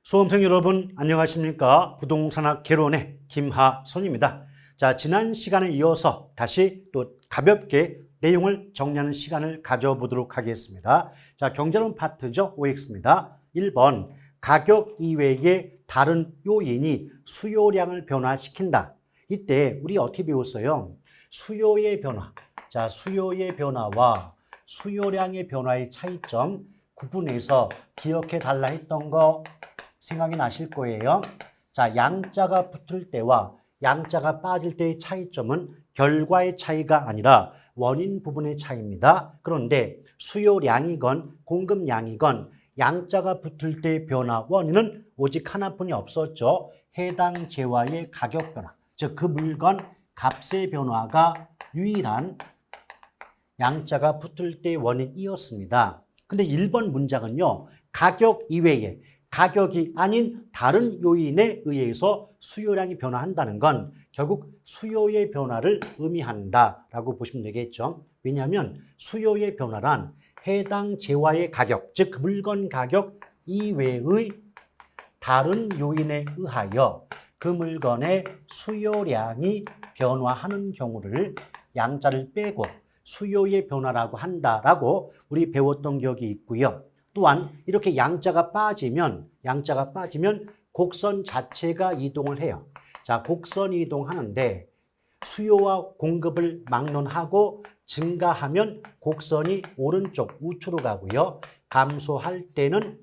수험생 여러분 안녕하십니까? 부동산학 개론의 김하선입니다. 자, 지난 시간에 이어서 다시 또 가볍게 내용을 정리하는 시간을 가져보도록 하겠습니다. 자, 경제론 파트죠. OX입니다. 1번 가격 이외의 다른 요인이 수요량을 변화시킨다. 이때 우리 어떻게 배웠어요? 수요의 변화. 자, 수요의 변화와 수요량의 변화의 차이점 구분해서 기억해 달라 했던 거 생각이 나실 거예요. 자, 양자가 붙을 때와 양자가 빠질 때의 차이점은 결과의 차이가 아니라 원인 부분의 차이입니다. 그런데 수요량이건 공급량이건 양자가 붙을 때의 변화 원인은 오직 하나뿐이 없었죠. 해당 재화의 가격 변화, 즉 그 물건 값의 변화가 유일한 양자가 붙을 때의 원인이었습니다. 근데 1번 문장은요. 가격 이외에 가격이 아닌 다른 요인에 의해서 수요량이 변화한다는 건 결국 수요의 변화를 의미한다라고 보시면 되겠죠. 왜냐하면 수요의 변화란 해당 재화의 가격, 즉 물건 가격 이외의 다른 요인에 의하여 그 물건의 수요량이 변화하는 경우를 양자를 빼고 수요의 변화라고 한다라고 우리 배웠던 기억이 있고요. 또한 이렇게 양자가 빠지면 곡선 자체가 이동을 해요. 자, 곡선이 이동하는데 수요와 공급을 막론하고 증가하면 곡선이 오른쪽 우측으로 가고요. 감소할 때는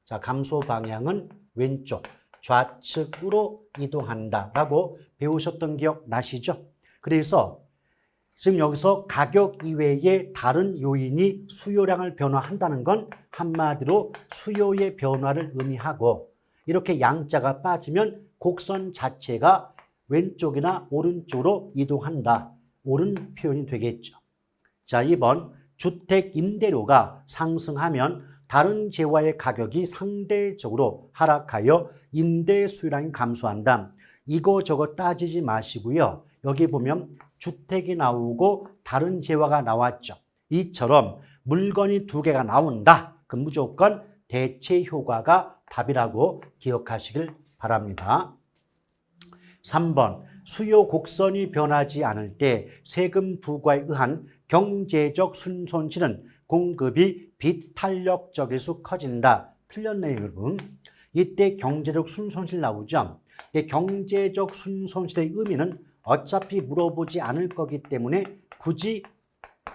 자, 감소 방향은 왼쪽 좌측으로 이동한다라고 배우셨던 기억 나시죠? 그래서 지금 여기서 가격 이외의 다른 요인이 수요량을 변화한다는 건 한마디로 수요의 변화를 의미하고 이렇게 양자가 빠지면 곡선 자체가 왼쪽이나 오른쪽으로 이동한다. 옳은 표현이 되겠죠. 자, 2번 주택 임대료가 상승하면 다른 재화의 가격이 상대적으로 하락하여 임대 수요량이 감소한다. 이거저거 따지지 마시고요. 여기 보면 주택이 나오고 다른 재화가 나왔죠. 이처럼 물건이 두 개가 나온다. 그럼 무조건 대체 효과가 답이라고 기억하시길 바랍니다. 3번 수요 곡선이 변하지 않을 때 세금 부과에 의한 경제적 순손실은 공급이 비탄력적일수 커진다. 틀렸네요, 여러분. 이때 경제적 순손실 나오죠. 경제적 순손실의 의미는 어차피 물어보지 않을 거기 때문에 굳이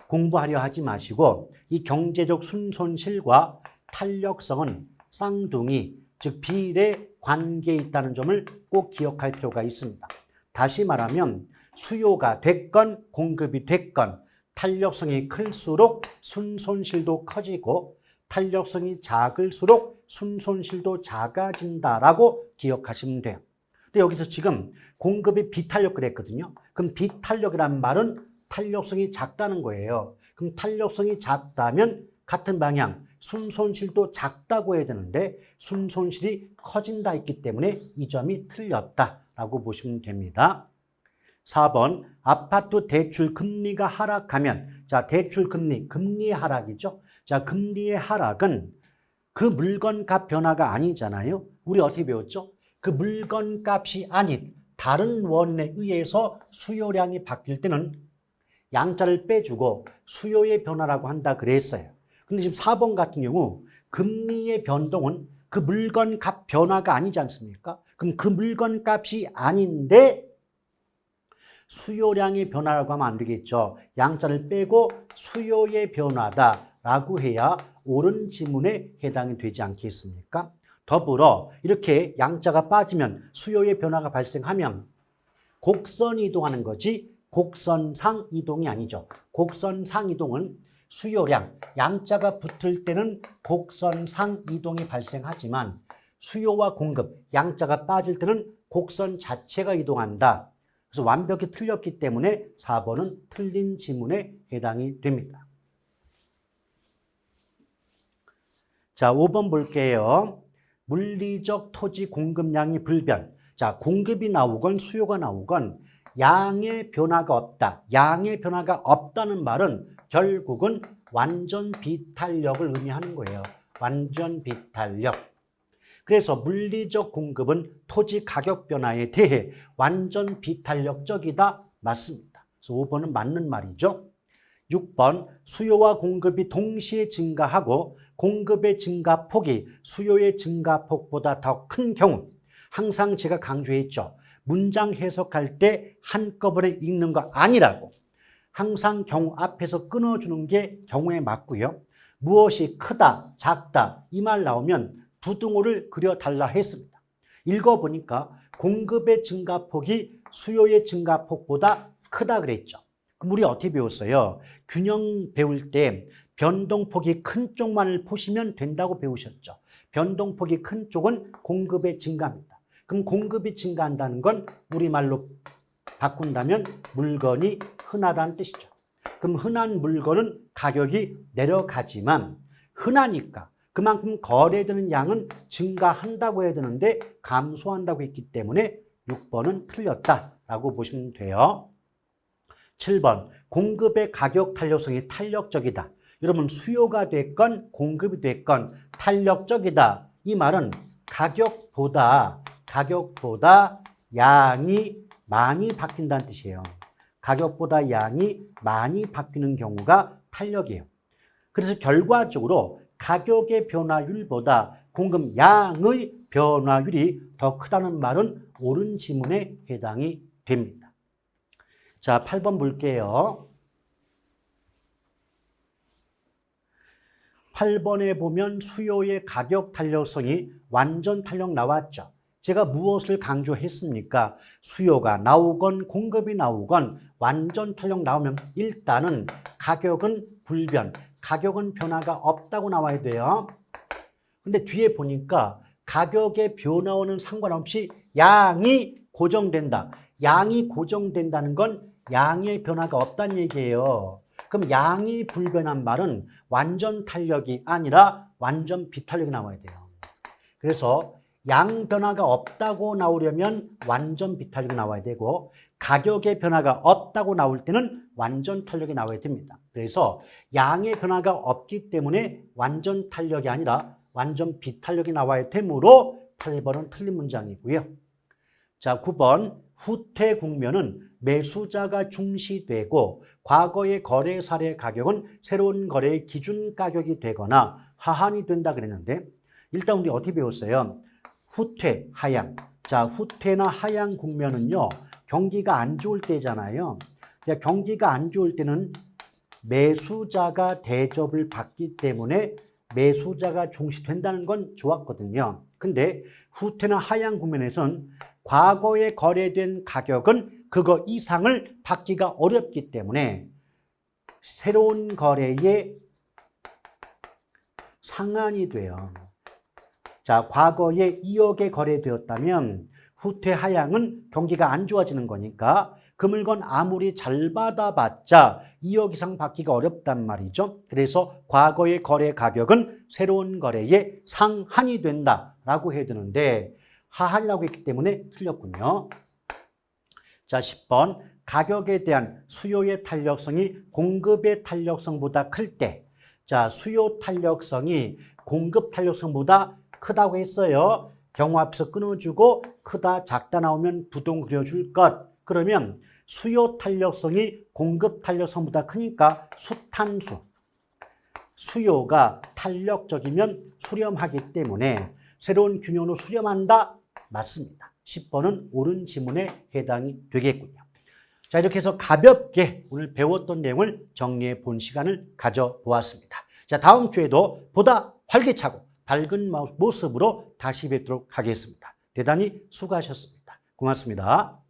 공부하려 하지 마시고 이 경제적 순손실과 탄력성은 쌍둥이, 즉 비례 관계에 있다는 점을 꼭 기억할 필요가 있습니다. 다시 말하면 수요가 됐건 공급이 됐건 탄력성이 클수록 순손실도 커지고 탄력성이 작을수록 순손실도 작아진다라고 기억하시면 돼요. 근데 여기서 지금 공급이 비탄력 그랬거든요. 그럼 비탄력이라는 말은 탄력성이 작다는 거예요. 그럼 탄력성이 작다면 같은 방향 순손실도 작다고 해야 되는데 순손실이 커진다 했기 때문에 이 점이 틀렸다라고 보시면 됩니다. 4번 아파트 대출 금리가 하락하면 자, 대출 금리 하락이죠. 자, 금리의 하락은 그 물건 값 변화가 아니잖아요. 우리 어떻게 배웠죠? 그 물건 값이 아닌 다른 원인에 의해서 수요량이 바뀔 때는 양자를 빼주고 수요의 변화라고 한다 그랬어요. 근데 지금 4번 같은 경우 금리의 변동은 그 물건 값 변화가 아니지 않습니까? 그럼 그 물건 값이 아닌데 수요량의 변화라고 하면 안 되겠죠. 양자를 빼고 수요의 변화다라고 해야 옳은 지문에 해당이 되지 않겠습니까? 더불어 이렇게 양자가 빠지면 수요의 변화가 발생하면 곡선이 이동하는 거지 곡선상 이동이 아니죠. 곡선상 이동은 수요량, 양자가 붙을 때는 곡선상 이동이 발생하지만 수요와 공급, 양자가 빠질 때는 곡선 자체가 이동한다. 그래서 완벽히 틀렸기 때문에 4번은 틀린 지문에 해당이 됩니다. 자, 5번 볼게요. 물리적 토지 공급량이 불변. 자, 공급이 나오건 수요가 나오건 양의 변화가 없다. 양의 변화가 없다는 말은 결국은 완전 비탄력을 의미하는 거예요. 완전 비탄력. 그래서 물리적 공급은 토지 가격 변화에 대해 완전 비탄력적이다. 맞습니다. 그래서 5번은 맞는 말이죠. 6번 수요와 공급이 동시에 증가하고 공급의 증가폭이 수요의 증가폭보다 더 큰 경우, 항상 제가 강조했죠. 문장 해석할 때 한꺼번에 읽는 거 아니라고. 항상 경우 앞에서 끊어주는 게 경우에 맞고요. 무엇이 크다, 작다 이 말 나오면 부등호를 그려달라 했습니다. 읽어보니까 공급의 증가폭이 수요의 증가폭보다 크다 그랬죠. 그럼 우리 어떻게 배웠어요? 균형 배울 때 변동폭이 큰 쪽만을 보시면 된다고 배우셨죠. 변동폭이 큰 쪽은 공급의 증가입니다. 그럼 공급이 증가한다는 건 우리말로 바꾼다면 물건이 흔하다는 뜻이죠. 그럼 흔한 물건은 가격이 내려가지만 흔하니까 그만큼 거래되는 양은 증가한다고 해야 되는데 감소한다고 했기 때문에 6번은 틀렸다라고 보시면 돼요. 7번 공급의 가격 탄력성이 탄력적이다. 여러분 수요가 됐건 공급이 됐건 탄력적이다. 이 말은 가격보다 양이 많이 바뀐다는 뜻이에요. 가격보다 양이 많이 바뀌는 경우가 탄력이에요. 그래서 결과적으로 가격의 변화율보다 공급 양의 변화율이 더 크다는 말은 옳은 지문에 해당이 됩니다. 자, 8번 볼게요. 8번에 보면 수요의 가격 탄력성이 완전 탄력 나왔죠. 제가 무엇을 강조했습니까? 수요가 나오건 공급이 나오건 완전 탄력 나오면 일단은 가격은 불변, 가격은 변화가 없다고 나와야 돼요. 근데 뒤에 보니까 가격의 변화와는 상관없이 양이 고정된다. 양이 고정된다는 건 양의 변화가 없다는 얘기예요. 그럼 양이 불변한 말은 완전 탄력이 아니라 완전 비탄력이 나와야 돼요. 그래서 양 변화가 없다고 나오려면 완전 비탄력이 나와야 되고 가격의 변화가 없다고 나올 때는 완전 탄력이 나와야 됩니다. 그래서 양의 변화가 없기 때문에 완전 탄력이 아니라 완전 비탄력이 나와야 되므로 8번은 틀린 문장이고요. 자, 9번 후퇴 국면은 매수자가 중시되고 과거의 거래 사례 가격은 새로운 거래의 기준 가격이 되거나 하한이 된다 그랬는데 일단 우리 어떻게 배웠어요? 후퇴, 하향. 자, 후퇴나 하향 국면은요. 경기가 안 좋을 때잖아요. 경기가 안 좋을 때는 매수자가 대접을 받기 때문에 매수자가 중시된다는 건 좋았거든요. 근데 후퇴나 하향 국면에서는 과거에 거래된 가격은 그거 이상을 받기가 어렵기 때문에 새로운 거래의 상한이 돼요. 자, 과거에 2억에 거래되었다면 후퇴 하향은 경기가 안 좋아지는 거니까 그 물건 아무리 잘 받아봤자 2억 이상 받기가 어렵단 말이죠. 그래서 과거의 거래 가격은 새로운 거래의 상한이 된다라고 해야 되는데 하한이라고 했기 때문에 틀렸군요. 자, 10번 가격에 대한 수요의 탄력성이 공급의 탄력성보다 클 때, 자, 수요 탄력성이 공급 탄력성보다 크다고 했어요. 경우 앞에서 끊어주고 크다 작다 나오면 부동 그려줄 것. 그러면 수요 탄력성이 공급 탄력성보다 크니까 수탄수. 수요가 탄력적이면 수렴하기 때문에 새로운 균형으로 수렴한다? 맞습니다. 10번은 옳은 지문에 해당이 되겠군요. 자, 이렇게 해서 가볍게 오늘 배웠던 내용을 정리해 본 시간을 가져보았습니다. 자, 다음 주에도 보다 활기차고 밝은 모습으로 다시 뵙도록 하겠습니다. 대단히 수고하셨습니다. 고맙습니다.